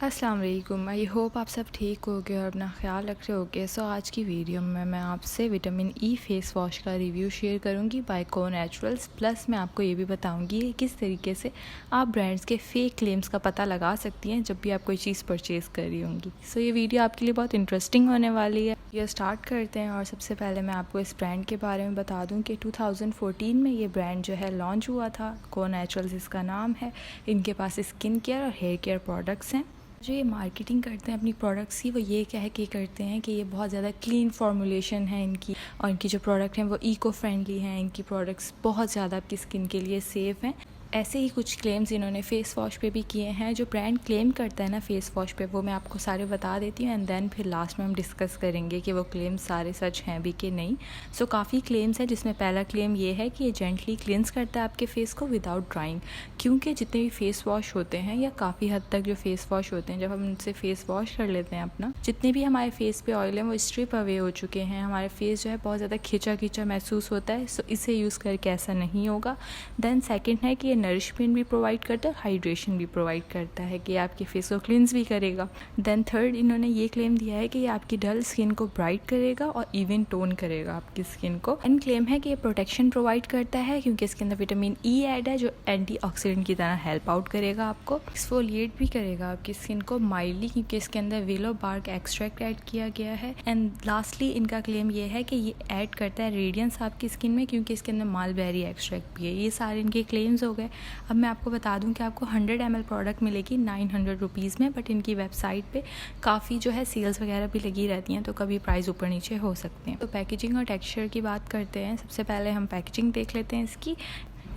अस्सलाम वालेकुम। I hope आप सब ठीक होगे और अपना ख्याल रख रहे होगे। सो आज की वीडियो में मैं आपसे विटामिन ई फेस वॉश का रिव्यू शेयर करूंगी बाय को नेचुरल्स। प्लस मैं आपको ये भी बताऊंगी किस तरीके से आप ब्रांड्स के फेक क्लेम्स का पता लगा सकती हैं जब भी आप कोई चीज़ परचेज़ कर रही होंगी। सो ये वीडियो आपके लिए बहुत इंटरेस्टिंग होने वाली है। ये स्टार्ट करते हैं और सबसे पहले मैं आपको इस ब्रांड के बारे में बता दूं कि 2014 में ये ब्रांड जो है लॉन्च हुआ था। को नेचुरल्स इसका नाम है। इनके पास स्किन केयर और हेयर केयर प्रोडक्ट्स हैं। जो ये मार्केटिंग करते हैं अपनी प्रोडक्ट्स की, वो ये कह के करते हैं कि ये बहुत ज़्यादा क्लीन फॉर्मुलेशन है इनकी, और इनकी जो प्रोडक्ट हैं वो इको फ्रेंडली हैं। इनकी प्रोडक्ट्स बहुत ज़्यादा आपकी स्किन के लिए सेफ़ हैं। ऐसे ही कुछ क्लेम्स इन्होंने फ़ेस वॉश पे भी किए हैं। जो ब्रांड क्लेम करता है ना फ़ेस वॉश पे, वो मैं आपको सारे बता देती हूँ एंड देन फिर लास्ट में हम डिस्कस करेंगे कि वो क्लेम्स सारे सच हैं भी कि नहीं। सो काफ़ी क्लेम्स हैं, जिसमें पहला क्लेम ये है कि ये जेंटली क्लिनस करता है आपके फेस को विदाउट ड्राइंग। क्योंकि जितने भी फेस वॉश होते हैं या काफ़ी हद तक जो फेस वॉश होते हैं, जब हम उनसे फेस वॉश कर लेते हैं अपना, जितने भी हमारे फेस पे ऑयल हैं वो स्ट्रिप अवे हो चुके हैं। हमारे फेस जो है बहुत ज़्यादा खिंचा खिंचा महसूस होता है। सो इसे यूज़ करके ऐसा नहीं होगा। देन सेकेंड है कि ये नरिशमेंट भी प्रोवाइड करता है, हाइड्रेशन भी प्रोवाइड करता है कि आपके फेस को क्लिनस भी करेगा। देन थर्ड इन्होंने ये क्लेम दिया है कि ये आपकी डल स्किन को ब्राइट करेगा और इवन टोन करेगा आपकी स्किन को। एंड क्लेम है कि ये प्रोटेक्शन प्रोवाइड करता है क्योंकि इसके अंदर विटामिन ई ऐड है जो एंटीऑक्सीडेंट की तरह हेल्प आउट करेगा आपको। एक्सफोलिएट भी करेगा आपकी स्किन को माइल्डली क्योंकि इसके अंदर विलो बार्क एक्सट्रैक्ट ऐड किया गया है। एंड लास्टली इनका क्लेम ये है कि ये ऐड करता है रेडियंस आपकी स्किन में क्योंकि इसके अंदर मालबेरी एक्सट्रैक्ट भी है। ये सारे इनके क्लेम्स हो गए। अब मैं आपको बता दूं कि आपको 100 ml प्रोडक्ट मिलेगी 900 रुपीज़ में, बट इनकी वेबसाइट पे काफ़ी जो है सेल्स वगैरह भी लगी रहती हैं, तो कभी प्राइस ऊपर नीचे हो सकते हैं। तो पैकेजिंग और टेक्सचर की बात करते हैं। सबसे पहले हम पैकेजिंग देख लेते हैं इसकी।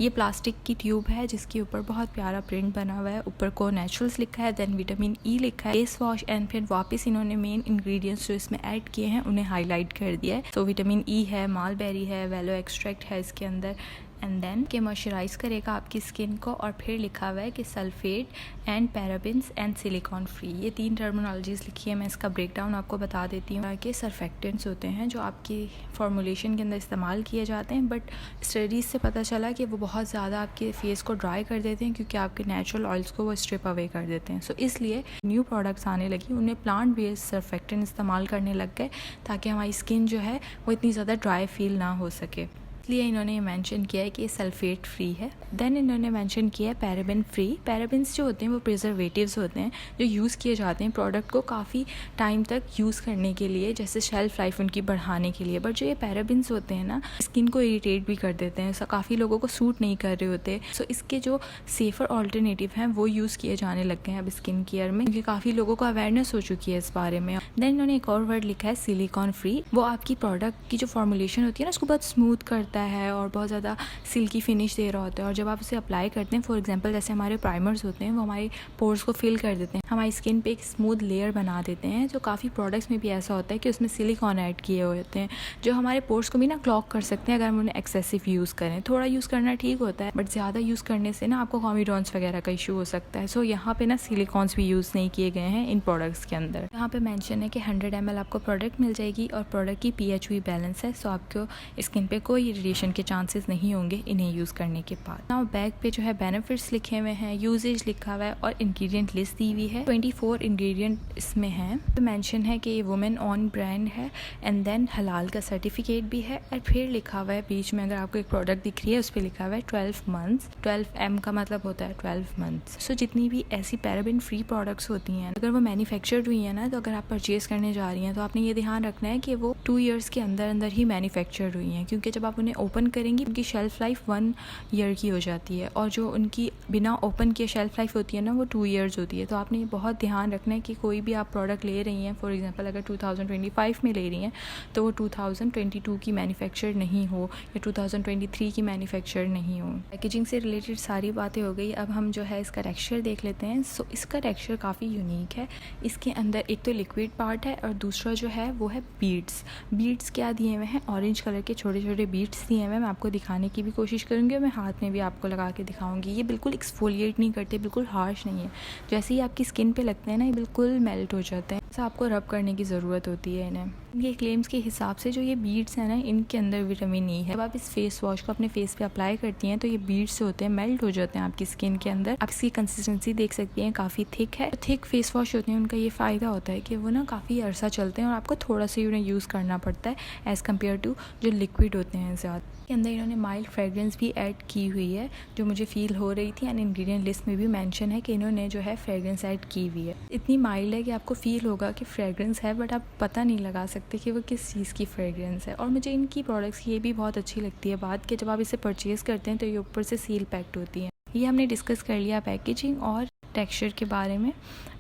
ये प्लास्टिक की ट्यूब है जिसके ऊपर बहुत प्यारा प्रिंट बना हुआ है। ऊपर को नेचुरल्स लिखा है, देन विटामिन ई लिखा है, फेस वॉश, एंड फिर वापस इन्होंने मेन इंग्रेडिएंट्स जो इसमें ऐड किए हैं उन्हें हाईलाइट कर दिया है। तो विटामिन ई है, मालबेरी है, वेलो एक्सट्रैक्ट है इसके अंदर, एंड देन के मॉइस्चराइज करेगा आपकी स्किन को। और फिर लिखा हुआ है कि sulphate and parabens and silicon free. ये 3 टर्मिनोलॉजीज लिखी है। मैं इसका ब्रेकडाउन आपको बता देती हूँ कि सर्फेक्टेंट्स होते हैं जो आपकी फॉर्मुलेशन के अंदर इस्तेमाल किए जाते हैं, बट स्टडीज़ से पता चला कि वो बहुत ज़्यादा आपके फेस को ड्राई कर देते हैं क्योंकि आपके नेचुरल ऑयल्स को वो स्ट्रिप अवे कर देते हैं। सो इसलिए न्यू प्रोडक्ट्स आने लगी, उन्हें प्लांट बेस्ड सर्फेक्टेंट इस्तेमाल करने लग गए ताकि हमारी स्किन जो है वो इतनी ज़्यादा ड्राई फील ना हो सके। इसलिए इन्होंने ये मेंशन किया है कि ये सल्फेट फ्री है। देन इन्होंने मेंशन किया है पैराबिन फ्री। पैराबिन्स जो होते हैं वो प्रिजर्वेटिव्स होते हैं जो यूज़ किए जाते हैं प्रोडक्ट को काफ़ी टाइम तक यूज़ करने के लिए, जैसे शेल्फ लाइफ उनकी बढ़ाने के लिए। बट जो ये पैराबिन्स होते हैं ना, स्किन को इरिटेट भी कर देते हैं, ऐसा काफ़ी लोगों को सूट नहीं कर रहे होते। सो इसके जो सेफ़र ऑल्टरनेटिव हैं वो यूज़ किए जाने लग गए हैं अब स्किन केयर में, क्योंकि काफ़ी लोगों को अवेयरनेस हो चुकी है इस बारे में। देन इन्होंने एक और वर्ड लिखा है सिलिकॉन फ्री। वो आपकी प्रोडक्ट की जो फॉर्मुलेशन होती है ना उसको बहुत स्मूथ करता है और बहुत ज़्यादा सिल्की फिनिश दे रहा होता है। और जब आप उसे अप्लाई करते हैं, फॉर एग्जांपल जैसे हमारे प्राइमर्स होते हैं वो हमारे पोर्स को फिल कर देते हैं, हमारी स्किन पे एक स्मूथ लेयर बना देते हैं। जो काफ़ी प्रोडक्ट्स में भी ऐसा होता है कि उसमें सिलिकॉन ऐड किए हुए होते हैं जो हमारे पोर्स को भी ना क्लॉग कर सकते हैं अगर हम उन्हें एक्सेसिव यूज़ करें। थोड़ा यूज़ करना ठीक होता है, बट ज़्यादा यूज़ करने से ना आपको कॉमिडॉन्स वगैरह का इशू हो सकता है। सो यहाँ पे ना सिलिकॉन्स भी यूज़ नहीं किए गए हैं इन प्रोडक्ट्स के अंदर। यहाँ पे मेंशन है कि 100 ml आपको प्रोडक्ट मिल जाएगी और प्रोडक्ट की pH भी बैलेंस है। सो आपको स्किन पे कोई इरिटेशन के चांसेस नहीं होंगे इन्हें यूज़ करने के बाद। नाउ बैक पे जो है बेनिफिट्स लिखे हुए हैं, यूजेज लिखा हुआ है और इंग्रेडिएंट लिस्ट दी हुई है। 24 इंग्रेडिएंट इसमें हैं। तो मेंशन है कि ये वुमेन ऑन ब्रांड है एंड देन हलाल का सर्टिफिकेट भी है। और फिर लिखा हुआ है बीच में, अगर आपको एक प्रोडक्ट दिख रही है उस पर लिखा हुआ है 12 मंथ्स। 12M का मतलब होता है 12 मंथ्स। सो जितनी भी ऐसी पैराबिन फ्री प्रोडक्ट्स होती हैं, अगर वो मैन्युफैक्चर्ड हुई है ना, तो अगर आप परचेज करने जा रही हैं तो आपने ये ध्यान रखना है कि वो 2 ईयर्स के अंदर अंदर ही मैन्युफैक्चर्ड हुई हैं, क्योंकि जब आप उन्हें ओपन करेंगी उनकी शेल्फ लाइफ 1 ईयर की हो जाती है और जो उनकी बिना ओपन किए शेल्फ लाइफ होती है ना वो 2 ईयर्स होती है। तो आपने ये बहुत ध्यान रखना है कि कोई भी आप प्रोडक्ट ले रही हैं, फॉर एग्जांपल अगर 2025 में ले रही हैं तो वो 2022 की मैन्युफैक्चर्ड नहीं हो या 2023 की मैन्युफैक्चर्ड नहीं हो। पैकेजिंग से रिलेटेड सारी बातें हो गई। अब हम जो है इसका टेक्सचर देख लेते हैं। सो इसका टेक्सचर काफ़ी यूनिक है। इसके अंदर एक तो लिक्विड पार्ट है और दूसरा जो है वो है बीड्स। बीड्स क्या दिए हुए हैं, ऑरेंज कलर के छोटे छोटे बीड्स दिए हुए हैं। मैं आपको दिखाने की भी कोशिश करूँगी और मैं हाथ में भी आपको लगा के दिखाऊंगी। ये बिल्कुल एक्सफोलिएट नहीं करते, बिल्कुल हार्श नहीं है। जैसे ही आपकी स्किन पे लगते हैं ना, ये बिल्कुल मेल्ट हो जाते हैं। आपको रब करने की ज़रूरत होती है इन्हें। ये क्लेम्स के हिसाब से जो ये बीड्स हैं ना, इनके अंदर विटामिन ई है। जब आप इस फेस वॉश को अपने फेस पे अप्लाई करती हैं तो ये बीड्स होते हैं मेल्ट हो जाते हैं आपकी स्किन के अंदर। आप इसकी कंसिस्टेंसी देख सकती हैं, काफ़ी थिक है। थिक फेस वॉश होते हैं उनका ये फ़ायदा होता है कि वो ना काफ़ी अरसा चलते हैं और आपको थोड़ा सा ही उन्हें यूज़ करना पड़ता है एज़ कम्पेयर टू जो लिक्विड होते हैं ज़्यादा। के अंदर इन्होंने माइल्ड फ्रेगरेंस भी ऐड की हुई है जो मुझे फील हो रही थी, एंड इंग्रेडिएंट लिस्ट में भी मेंशन है कि इन्होंने जो है फ्रेगरेंस ऐड की हुई है। इतनी माइल्ड है कि आपको फील होगा कि फ्रेगरेंस है, बट आप पता नहीं लगा सकते कि वो किस चीज़ की फ्रेगरेंस है। और मुझे इनकी प्रोडक्ट्स की ये भी बहुत अच्छी लगती है बात कि जब आप इसे परचेज़ करते हैं तो ये ऊपर से सील पैक्ड होती हैं। ये हमने डिस्कस कर लिया पैकेजिंग और टेक्सचर के बारे में।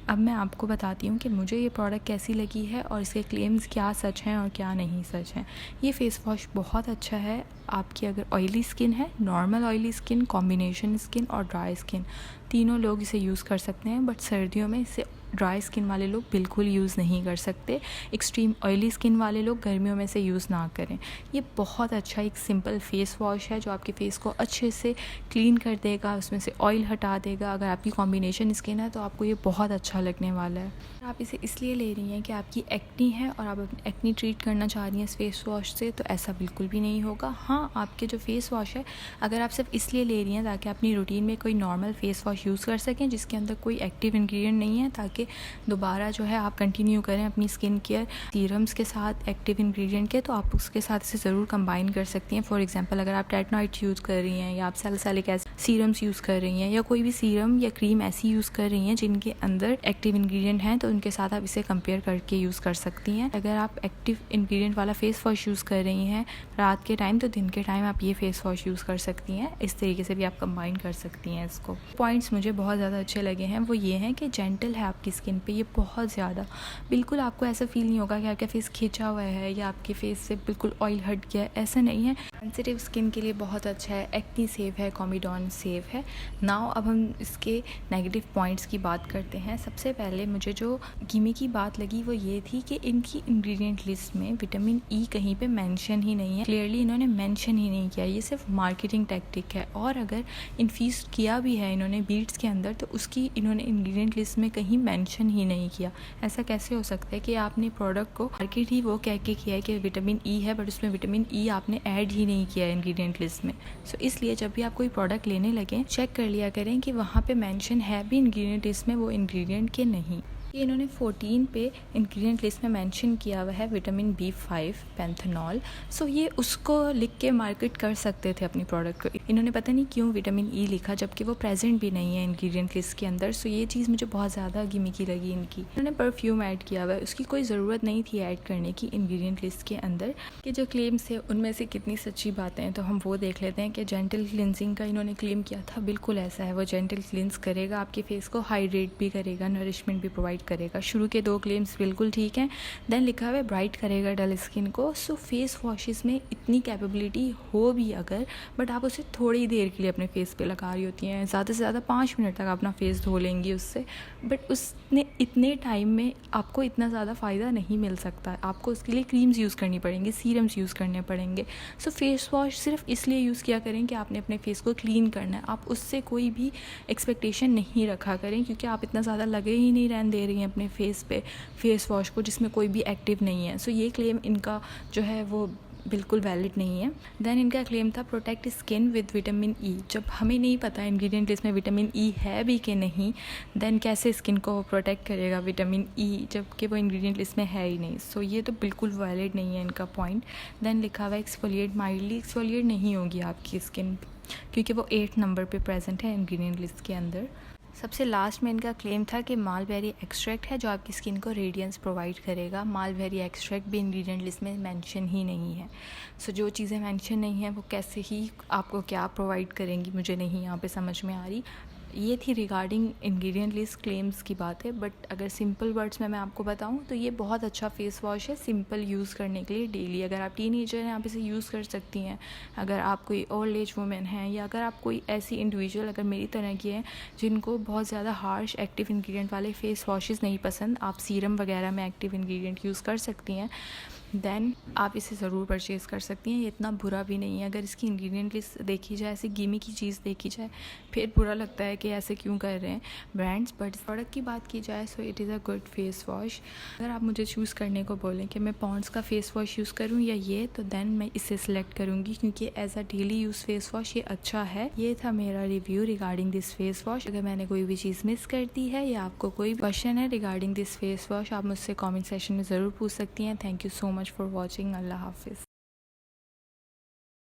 अब मैं आपको बताती हूँ कि मुझे ये प्रोडक्ट कैसी लगी है और इसके क्लेम्स क्या सच हैं और क्या नहीं सच हैं। ये फेस वॉश बहुत अच्छा है आपकी अगर ऑयली स्किन है, normal oily skin, combination skin और ड्राई स्किन, तीनों लोग इसे यूज़ कर सकते हैं। बट सर्दियों में इसे ड्राई स्किन वाले लोग बिल्कुल यूज़ नहीं कर सकते। एक्सट्रीम ऑयली स्किन वाले लोग गर्मियों में इसे यूज़ ना करें। ये बहुत अच्छा एक सिंपल फेस वॉश है जो आपके फेस को अच्छे से क्लीन कर देगा, उसमें से ऑयल हटा देगा। अगर आपकी कॉम्बिनेशन स्किन है तो आपको ये बहुत अच्छा लगने वाला है। आप इसे इसलिए ले रही हैं कि आपकी एक्नी है और आप अपनी एक्नी ट्रीट करना चाह रही हैं इस फेस वॉश से, तो ऐसा बिल्कुल भी नहीं होगा। हाँ, आपके जो फेस वॉश है अगर आप सिर्फ इसलिए ले रही हैं ताकि अपनी रूटीन में कोई नॉर्मल फेस वॉश यूज़ कर सकें जिसके अंदर कोई एक्टिव इंग्रेडिएंट नहीं है, ताकि दोबारा जो है आप कंटिन्यू करें अपनी स्किन केयर सीरम्स के साथ एक्टिव इंग्रेडिएंट के, तो आप उसके साथ इसे ज़रूर कंबाइन कर सकती हैं। फॉर एग्जांपल अगर आप टेटनॉइड यूज़ कर रही हैं या आप सैलिसिलिक एसिड सीरम्स यूज़ कर रही हैं या कोई भी सीरम या क्रीम ऐसी यूज़ कर रही हैं जिनके अंदर एक्टिव इंग्रेडिएंट हैं, तो उनके साथ आप इसे कंपेयर करके यूज़ कर सकती हैं। अगर आप एक्टिव इंग्रेडिएंट वाला फेस वॉश यूज़ कर रही हैं रात के टाइम, तो दिन के टाइम आप ये फेस वॉश यूज़ कर सकती हैं। इस तरीके से भी आप कंबाइन कर सकती हैं इसको। पॉइंट्स मुझे बहुत ज़्यादा अच्छे लगे हैं वो ये हैं कि जेंटल है आपकी स्किन पे, ये बहुत ज़्यादा, बिल्कुल आपको ऐसा फील नहीं होगा कि आपका फेस खिंचा हुआ है या आपके फेस से बिल्कुल ऑयल हट गया है, ऐसा नहीं है। सेंसिटिव स्किन के लिए बहुत अच्छा है, एक्नी सेफ है, कॉमिडॉन सेफ है। नाउ अब हम इसके नेगेटिव पॉइंट्स की बात करते हैं। सबसे पहले मुझे जो कीमे की बात लगी वो ये थी कि इनकी इंग्रेडिएंट लिस्ट में विटामिन ई कहीं पे मेंशन ही नहीं है। क्लियरली इन्होंने मेंशन ही नहीं किया, ये सिर्फ मार्केटिंग टैक्टिक है। और अगर इन्फ्यूज किया भी है इन्होंने बीड्स के अंदर, तो उसकी इन्होंने इंग्रेडिएंट लिस्ट में कहीं मेंशन ही नहीं किया। ऐसा कैसे हो सकता है कि आपने प्रोडक्ट को मार्केट ही वो कह के किया है कि विटामिन ई है, बट उसमें विटामिन ई आपने ऐड ही नहीं किया है इंग्रेडिएंट लिस्ट में। सो इसलिए जब भी आप कोई प्रोडक्ट लेने लगें चेक कर लिया करें कि वहाँ पे मेंशन है भी इंग्रेडिएंट लिस्ट में वो इंग्रेडिएंट के नहीं। ये इन्होंने 14 पे इंग्रेडिएंट लिस्ट में मेंशन किया हुआ है विटामिन B5 पैंथेनॉल। सो ये उसको लिख के मार्केट कर सकते थे अपनी प्रोडक्ट को। इन्होंने पता नहीं क्यों विटामिन ई लिखा जबकि वो प्रेजेंट भी नहीं है इंग्रेडिएंट लिस्ट के अंदर। सो ये चीज़ मुझे बहुत ज़्यादा गिमिकी लगी इनकी। इन्होंने परफ्यूम ऐड किया हुआ है, उसकी कोई ज़रूरत नहीं थी ऐड करने की इंग्रेडिएंट लिस्ट के अंदर। कि जो क्लेम्स थे उनमें से कितनी सच्ची बातें हैं तो हम वो देख लेते हैं। कि जेंटल क्लिनजिंग का इन्होंने क्लेम किया था, बिल्कुल ऐसा है, वो जेंटल क्लिनस करेगा, आपके फेस को हाइड्रेट भी करेगा, नरिशमेंट भी प्रोवाइड करेगा। शुरू के 2 क्लेम्स बिल्कुल ठीक हैं। देन लिखा हुआ है ब्राइट करेगा डल स्किन को। सो फेस वॉशेस में इतनी कैपेबिलिटी हो भी अगर, बट आप उसे थोड़ी देर के लिए अपने फेस पे लगा रही होती हैं, ज़्यादा से ज़्यादा 5 मिनट तक अपना फेस धो लेंगी उससे, बट उसने इतने टाइम में आपको इतना ज़्यादा फ़ायदा नहीं मिल सकता है। आपको उसके लिए क्रीम्स यूज़ करनी पड़ेंगी, सीरम्स यूज़ करने पड़ेंगे। सो फेस वॉश सिर्फ इसलिए यूज़ किया करें कि आपने अपने फेस को क्लीन करना है, आप उससे कोई भी एक्सपेक्टेशन नहीं रखा करें, क्योंकि आप इतना ज़्यादा लगे ही नहीं रहने दे रही हैं अपने फेस पे फेस वॉश को जिसमें कोई भी एक्टिव नहीं है। सो ये क्लेम इनका जो है वो बिल्कुल वैलिड नहीं है। देन इनका क्लेम था protect skin with vitamin E. जब हमें नहीं पता इंग्रेडिएंट लिस्ट में विटामिन ई है भी कि नहीं, देन कैसे स्किन को प्रोटेक्ट करेगा विटामिन ई जबकि वो इंग्रेडिएंट लिस्ट में है ही नहीं। सो ये तो बिल्कुल वैलिड नहीं है इनका पॉइंट। देन लिखा हुआ है एक्सफोलिएट माइल्डली। एक्सफोलिएट नहीं होगी आपकी स्किन क्योंकि वो 8 नंबर पे प्रेजेंट है इंग्रेडिएंट लिस्ट के अंदर। सबसे लास्ट में इनका क्लेम था कि मालबेरी एक्सट्रैक्ट है जो आपकी स्किन को रेडियंस प्रोवाइड करेगा। मालबेरी एक्सट्रैक्ट भी इंग्रेडिएंट लिस्ट में मेंशन ही नहीं है। सो जो चीज़ें मेंशन नहीं है वो कैसे ही आपको क्या प्रोवाइड करेंगी, मुझे नहीं यहाँ पे समझ में आ रही। ये थी रिगार्डिंग इंग्रेडिएंट लिस्ट क्लेम्स की बात है। बट अगर सिंपल वर्ड्स में मैं आपको बताऊं तो ये बहुत अच्छा फेस वॉश है सिंपल यूज़ करने के लिए डेली। अगर आप टीनेजर हैं आप इसे यूज़ कर सकती हैं। अगर आप कोई ओल्ड एज वुमेन हैं या अगर आप कोई ऐसी इंडिविजुअल अगर मेरी तरह की हैं जिनको बहुत ज़्यादा हार्श एक्टिव इंग्रेडिएंट वाले फेस वॉशेस नहीं पसंद, आप सीरम वगैरह में एक्टिव इंग्रेडिएंट यूज़ कर सकती हैं। देन आप इसे ज़रूर परचेज़ कर सकती हैं। ये इतना बुरा भी नहीं है। अगर इसकी इंग्रेडिएंट लिस्ट देखी जाए, ऐसी गिमी की चीज़ देखी जाए, फिर बुरा लगता है कि ऐसे क्यों कर रहे हैं ब्रांड्स। बट प्रोडक्ट की बात की जाए so it is a good face wash. अगर आप मुझे चूज़ करने को बोलें कि मैं पॉन्ड्स का फेस वॉश यूज़ करूँ या ये, तो देन मैं इसे सिलेक्ट करूँगी क्योंकि as a daily use face wash ये अच्छा है। ये था मेरा review regarding this face wash. अगर मैंने कोई भी चीज़ मिस कर दी है या आपको कोई क्वेश्चन है रिगार्डिंग दिस फेस वॉश, आप मुझसे कमेंट सेक्शन में ज़रूर पूछ सकती हैं। Thank you so much for watching. अल्लाह हाफिज़।